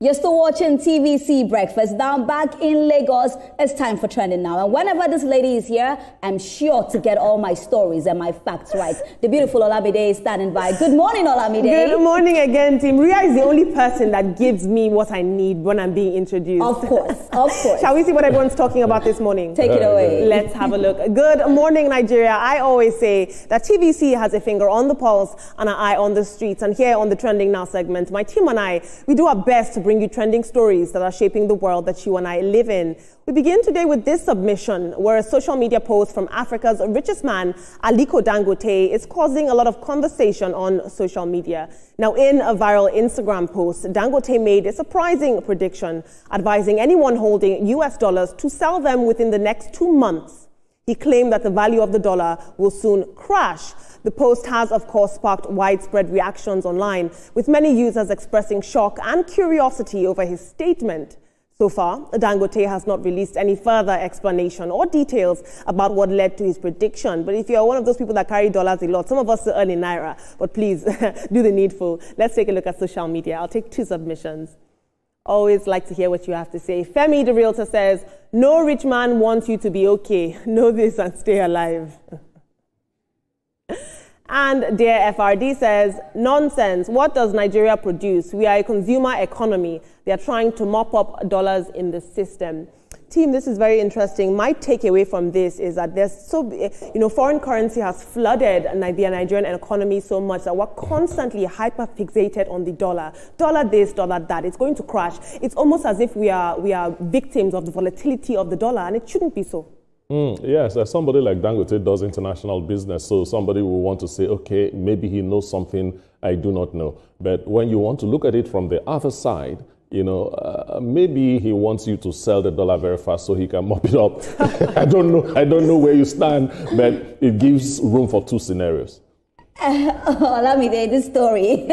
You're still watching TVC Breakfast. Now back in Lagos, it's time for Trending Now. And whenever this lady is here, I'm sure to get all my stories and my facts right. The beautiful Olamide is standing by. Good morning, Olamide. Good morning again, team. Ria is the only person that gives me what I need when I'm being introduced. Of course, of course. Shall we see what everyone's talking about this morning? Take it away. Let's have a look. Good morning, Nigeria. I always say that TVC has a finger on the pulse and an eye on the streets. And here on the Trending Now segment, my team and I, we do our best to bring you trending stories that are shaping the world that you and I live in. We begin today with this submission, where a social media post from Africa's richest man, Aliko Dangote, is causing a lot of conversation on social media. Now, in a viral Instagram post, Dangote made a surprising prediction, advising anyone holding US dollars to sell them within the next 2 months. He claimed that the value of the dollar will soon crash. The post has, of course, sparked widespread reactions online, with many users expressing shock and curiosity over his statement. So far, Dangote has not released any further explanation or details about what led to his prediction. But if you're one of those people that carry dollars a lot, some of us earn in naira, but please do the needful. Let's take a look at social media. I'll take 2 submissions. Always like to hear what you have to say. Femi, the realtor, says, no rich man wants you to be okay. Know this and stay alive. And Dear FRD says, nonsense. What does Nigeria produce? We are a consumer economy. They are trying to mop up dollars in the system. Team, this is very interesting. My takeaway from this is that there's foreign currency has flooded the Nigerian economy so much that we're constantly hyper-fixated on the dollar. Dollar this, dollar that. It's going to crash. It's almost as if we are victims of the volatility of the dollar, and it shouldn't be so. Yes, somebody like Dangote does international business, so somebody will want to say, okay, maybe he knows something I do not know. But when you want to look at it from the other side, maybe he wants you to sell the dollar very fast so he can mop it up. I don't know where you stand, but it gives room for 2 scenarios. Olamide, this story.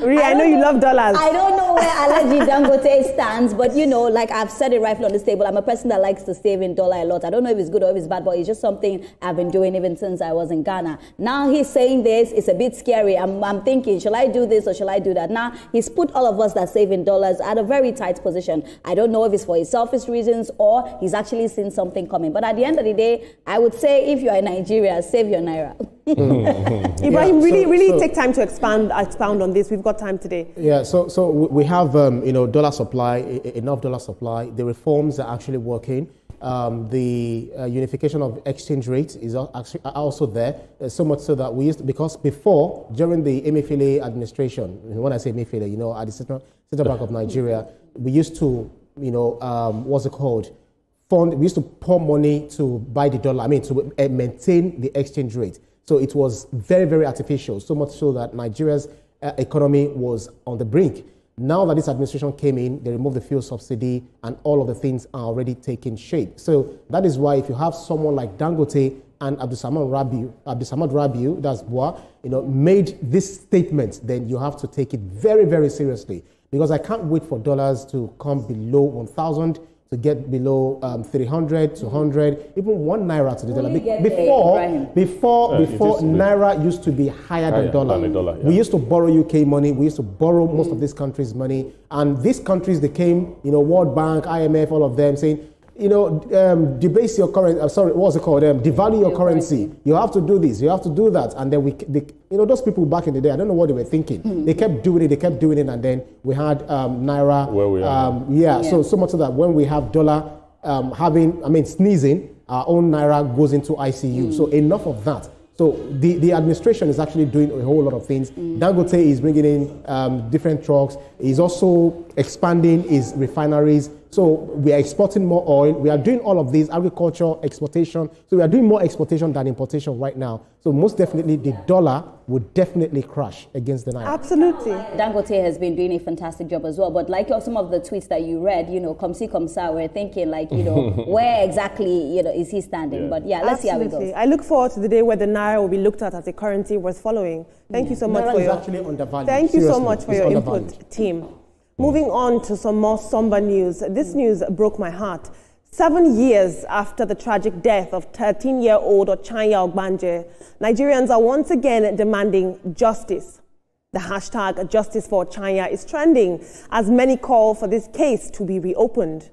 Ria, I know you love dollars. I don't know where Alhaji Dangote stands, but like I've said it rightfully on this table, I'm a person that likes to save in dollar a lot. I don't know if it's good or if it's bad, but it's just something I've been doing even since I was in Ghana. Now he's saying this, it's a bit scary. I'm thinking, shall I do this or shall I do that? Now he's put all of us that save in dollars at a very tight position. I don't know if it's for his selfish reasons or he's actually seen something coming. But at the end of the day, I would say if you're in Nigeria, save your naira. Ibrahim, really take time to expound on this. We've got time today. Yeah, so we have dollar supply, enough dollar supply. The reforms are actually working. The unification of exchange rates is actually also there. So much so that we used to, because before, during the Emefiele administration, when I say Emefiele, at the Central Bank of Nigeria, we used to, what's it called? We used to pour money to buy the dollar. To maintain the exchange rate. So it was very, very artificial, so much so that Nigeria's economy was on the brink. Now that this administration came in, they removed the fuel subsidy and all of the things are already taking shape. So that is why if you have someone like Dangote and Abdulsamad Rabiu, that's Boa, made this statement, then you have to take it very, very seriously. Because I can't wait for dollars to come below 1,000, to get below 300, 200, even 1 naira to the dollar. Before naira used to be higher than dollar. We used to borrow UK money. We used to borrow most of these countries' money. And these countries, they came, World Bank, IMF, all of them saying, debase your currency, what's it called? Devalue your currency. You have to do this, you have to do that. And then those people back in the day, I don't know what they were thinking. They kept doing it, and then we had naira. Where we are. So much so that when we have dollar sneezing, our own naira goes into ICU. So enough of that. So the administration is actually doing a whole lot of things. Dangote is bringing in different trucks. He's also expanding his refineries. So we are exporting more oil. We are doing all of these agriculture exportation. So we are doing more exportation than importation right now. So most definitely the dollar would definitely crash against the naira. Absolutely. Dangote has been doing a fantastic job as well. But like some of the tweets that you read, come see, come sa, we're thinking where exactly, is he standing? Yeah. But yeah, let's see how it goes. I look forward to the day where the naira will be looked at as a currency worth following. Thank you so much for your input, team. Moving on to some more somber news. This news broke my heart. 7 years after the tragic death of 13-year-old Ochanya Ogbanje, Nigerians are once again demanding justice. The hashtag Justice for Ochanya is trending as many call for this case to be reopened.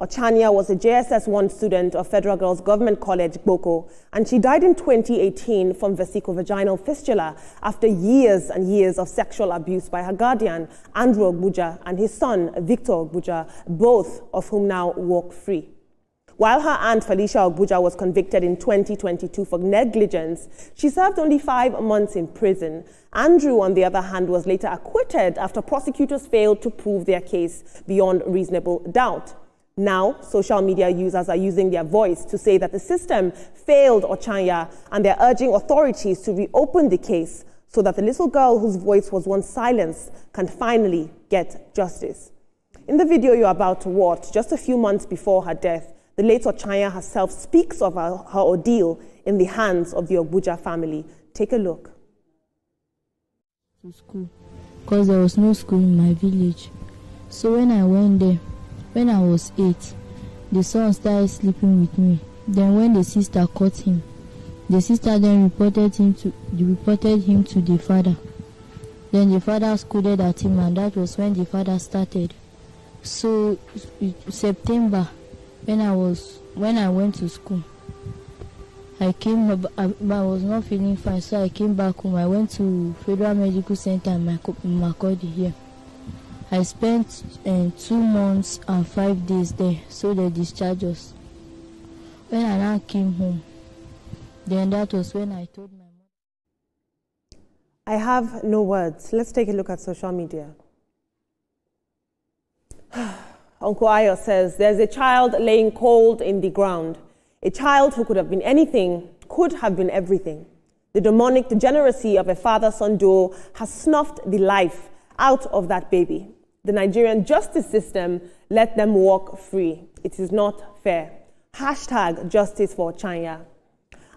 Ochanya was a JSS 1 student of Federal Girls Government College, Boko, and she died in 2018 from vesicovaginal fistula after years and years of sexual abuse by her guardian, Andrew Ogbuja, and his son, Victor Ogbuja, both of whom now walk free. While her aunt Felicia Ogbuja was convicted in 2022 for negligence, she served only 5 months in prison. Andrew, on the other hand, was later acquitted after prosecutors failed to prove their case beyond reasonable doubt. Now, social media users are using their voice to say that the system failed Ochanya, and they're urging authorities to reopen the case so that the little girl whose voice was once silenced can finally get justice. In the video you're about to watch, just a few months before her death, the late Ochanya herself speaks of her ordeal in the hands of the Ogbuja family. Take a look. To school, because there was no school in my village. So when I went there, when I was 8, the son started sleeping with me. Then when the sister caught him, the sister then reported him to the father. Then the father scolded at him, and that was when the father started. So September, when I went to school, I was not feeling fine, so I came back home. I went to Federal Medical Center in Makurdi here. I spent 2 months and 5 days there, so they discharged us. When I now came home, then that was when I told my mother. I have no words. Let's take a look at social media. Uncle Ayo says, there's a child laying cold in the ground. A child who could have been anything, could have been everything. The demonic degeneracy of a father-son duo has snuffed the life out of that baby. The Nigerian justice system let them walk free. It is not fair. Hashtag Justice for Ochanya.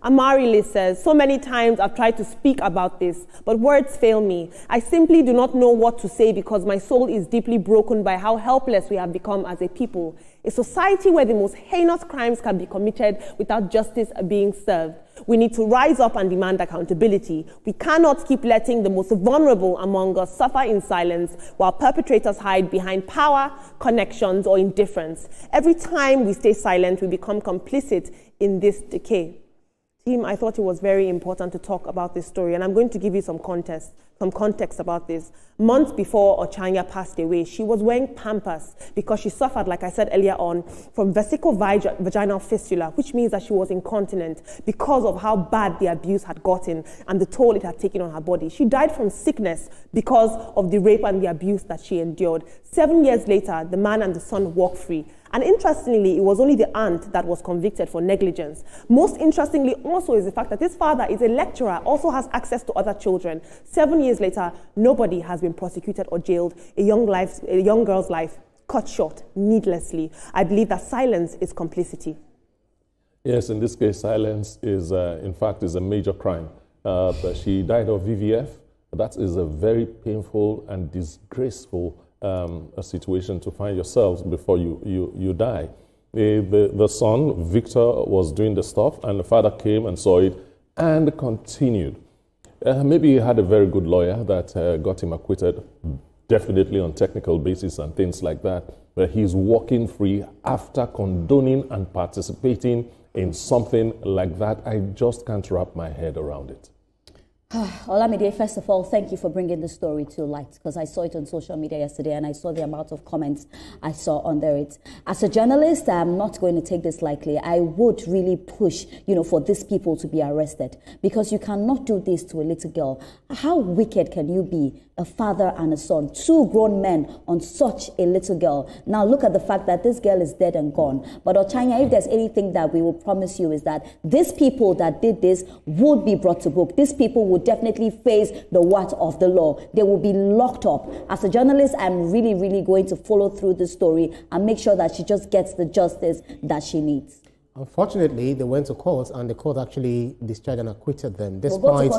Amari says, so many times I've tried to speak about this, but words fail me. I simply do not know what to say because my soul is deeply broken by how helpless we have become as a people. A society where the most heinous crimes can be committed without justice being served. We need to rise up and demand accountability. We cannot keep letting the most vulnerable among us suffer in silence while perpetrators hide behind power, connections, or indifference. Every time we stay silent, we become complicit in this decay. Team, I thought it was very important to talk about this story, and I'm going to give you some context about this. Months before Ochanya passed away, she was wearing Pampers because she suffered, like I said earlier on, from vesicovaginal fistula, which means that she was incontinent because of how bad the abuse had gotten and the toll it had taken on her body. She died from sickness because of the rape and the abuse that she endured. 7 years later, the man and the son walked free. And interestingly, it was only the aunt that was convicted for negligence. Most interestingly also is the fact that this father is a lecturer, also has access to other children. 7 years later, nobody has been prosecuted or jailed. A young girl's life cut short needlessly. I believe that silence is complicity. Yes, in this case, silence is, in fact, is a major crime. She died of VVF. That is a very painful and disgraceful a situation to find yourselves before you die. The son, Victor, was doing the stuff, and the father came and saw it and continued. Maybe he had a very good lawyer that got him acquitted, definitely on technical basis and things like that, but he's walking free after condoning and participating in something like that. I just can't wrap my head around it. Olamide, first of all, thank you for bringing the story to light, because I saw it on social media yesterday and I saw the amount of comments I saw under it. As a journalist, I'm not going to take this lightly. I would really push, for these people to be arrested, because you cannot do this to a little girl. How wicked can you be? A father and a son, 2 grown men on such a little girl. Now look at the fact that this girl is dead and gone. But Ochanya, if there's anything that we will promise you is that these people that did this would be brought to book. These people would definitely face the wrath of the law. They will be locked up. As a journalist, I'm really, really going to follow through this story and make sure that she just gets the justice that she needs. Unfortunately, they went to court, and the court actually discharged and acquitted them, despite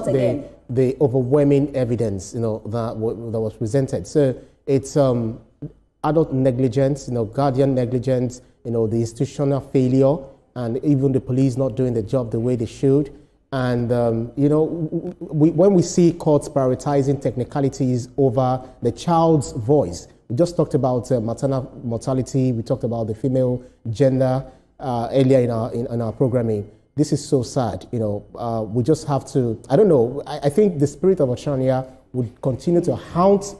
the overwhelming evidence, that was presented. So it's adult negligence, guardian negligence, the institutional failure, and even the police not doing the job the way they should. And, you know, when we see courts prioritizing technicalities over the child's voice, we just talked about maternal mortality, we talked about the female gender earlier in our programming. This is so sad, you know. We just have to, I don't know, I think the spirit of Oceania would continue to haunt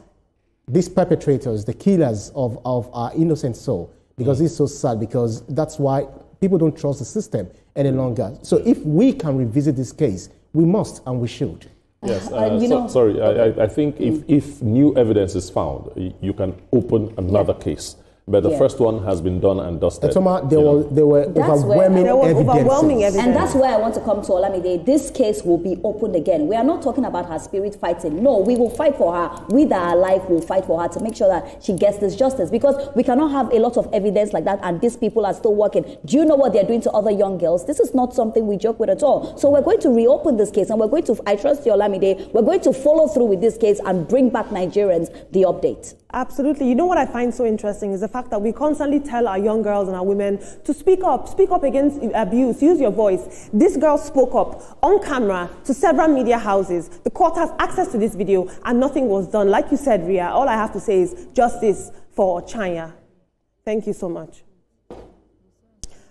these perpetrators, the killers of our innocent soul, because it's so sad, because that's why people don't trust the system any longer. So if we can revisit this case, we must and we should. Yes, I think if new evidence is found, you can open another case. But the first one has been done and dusted. There were overwhelming evidence. And that's where I want to come to Olamide. This case will be opened again. We are not talking about her spirit fighting. No, we will fight for her. We that are alive will fight for her to make sure that she gets this justice. Because we cannot have a lot of evidence like that and these people are still working. Do you know what they're doing to other young girls? This is not something we joke with at all. So we're going to reopen this case and we're going to, I trust you, Olamide, we're going to follow through with this case and bring back Nigerians the update. Absolutely. You know what I find so interesting is the fact that we constantly tell our young girls and our women to speak up against abuse, use your voice. This girl spoke up on camera to several media houses. The court has access to this video and nothing was done. Like you said, Ria, all I have to say is justice for Chanya. Thank you so much.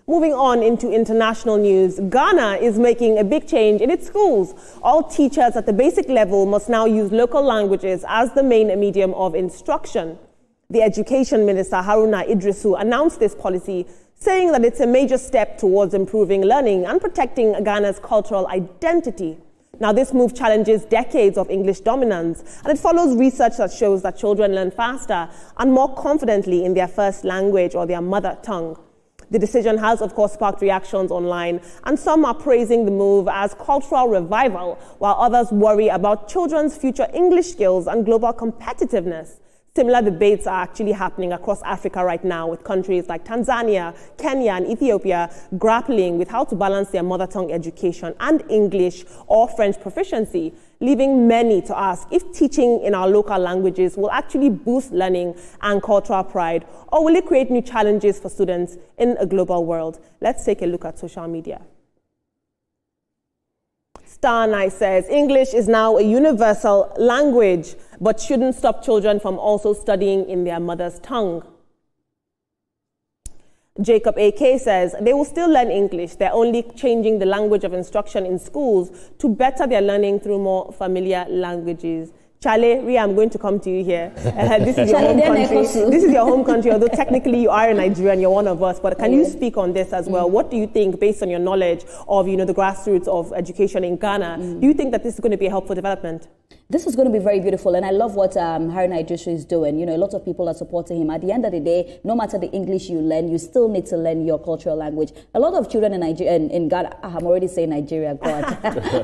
Moving on into international news, Ghana is making a big change in its schools. All teachers at the basic level must now use local languages as the main medium of instruction. The Education Minister, Haruna Idrisu, announced this policy, saying that it's a major step towards improving learning and protecting Ghana's cultural identity. Now, this move challenges decades of English dominance, and it follows research that shows that children learn faster and more confidently in their first language or their mother tongue. The decision has, of course, sparked reactions online, and some are praising the move as cultural revival, while others worry about children's future English skills and global competitiveness. Similar debates are actually happening across Africa right now, with countries like Tanzania, Kenya, and Ethiopia grappling with how to balance their mother tongue education and English or French proficiency, leaving many to ask if teaching in our local languages will actually boost learning and cultural pride, or will it create new challenges for students in a global world? Let's take a look at social media. Star Night says, English is now a universal language, but shouldn't stop children from also studying in their mother's tongue. Jacob AK says, they will still learn English. They're only changing the language of instruction in schools to better their learning through more familiar languages. Chale, Ria, I'm going to come to you here. This is your home country. This is your home country, although technically you are a Nigerian, you're one of us. But can you speak on this as well? What do you think, based on your knowledge of, the grassroots of education in Ghana, do you think that this is going to be a helpful development? This is going to be very beautiful, and I love what Haruna Idrisu is doing. A lot of people are supporting him. At the end of the day, no matter the English you learn, you still need to learn your cultural language. A lot of children in Nigeria, in Ghana, I'm already saying Nigeria, God.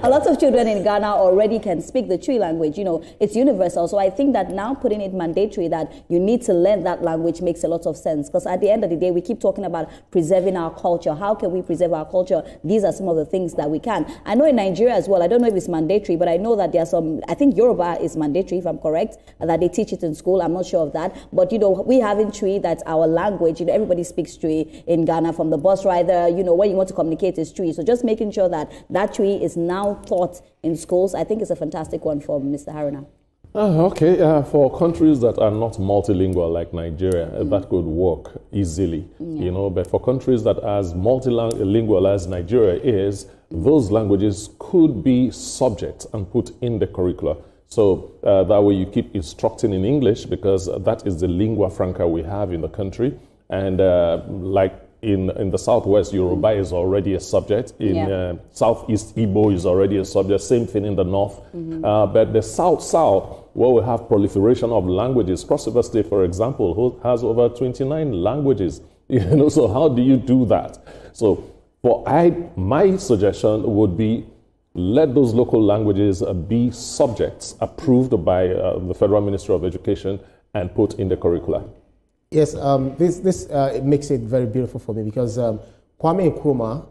A lot of children in Ghana already can speak the Twi language. It's universal. So I think that now putting it mandatory that you need to learn that language makes a lot of sense. Because at the end of the day, we keep talking about preserving our culture. How can we preserve our culture? These are some of the things that we can. I know in Nigeria as well, I don't know if it's mandatory, but I know that there are some, I think Yoruba is mandatory, if I'm correct, that they teach it in school. I'm not sure of that. But, we have in Twi, that's our language. Everybody speaks Twi in Ghana, from the bus rider, when you want to communicate is Twi. So just making sure that that Twi is now taught in schools, I think is a fantastic one for Mr. Haruna. Okay, for countries that are not multilingual like Nigeria, that could work easily, but for countries that are as multilingual as Nigeria is, those languages could be subject and put in the curricula. So that way you keep instructing in English, because that is the lingua franca we have in the country. And like in the Southwest, Yoruba is already a subject. In Southeast, Igbo is already a subject. Same thing in the North. But the South, where we have proliferation of languages, Cross River State, for example, who has over 29 languages. So how do you do that? So my suggestion would be, let those local languages be subjects approved by the Federal Ministry of Education and put in the curricula. Yes, this it makes it very beautiful for me, because Kwame Nkrumah,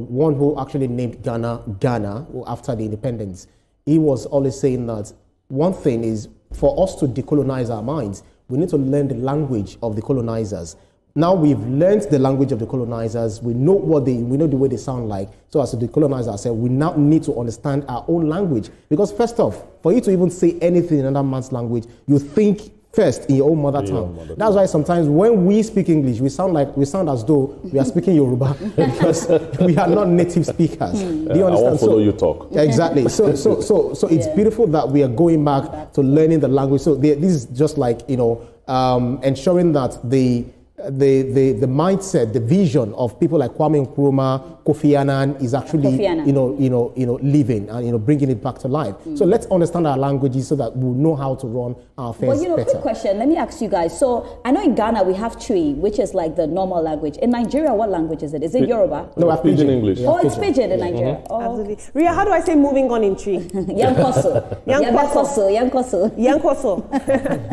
one who actually named Ghana after the independence, he was always saying that one thing is, for us to decolonize our minds, we need to learn the language of the colonizers. Now we've learned the language of the colonizers. We know we know the way they sound like. So as the colonizer said, we now need to understand our own language. Because first off, for you to even say anything in another man's language, you think first in your own mother tongue. That's why sometimes when we speak English, we sound as though we are speaking Yoruba because we are not native speakers. Do you understand? I won't follow you talk. Exactly. So it's beautiful that we are going back to learning the language. So this is just like, ensuring that the mindset, the vision of people like Kwame Nkrumah, Kofi Annan is actually, living and, bringing it back to life. So let's understand our languages so that we'll know how to run our affairs better. Quick question. Let me ask you guys. So I know in Ghana we have Twi, which is like the normal language. In Nigeria, what language is it? Is it Yoruba? No, it's Pidgin English. Oh, it's Pidgin in Nigeria. Oh. Absolutely. Ria, how do I say moving on in Twi? Yankoso. Yankoso. Yankoso. Yankoso.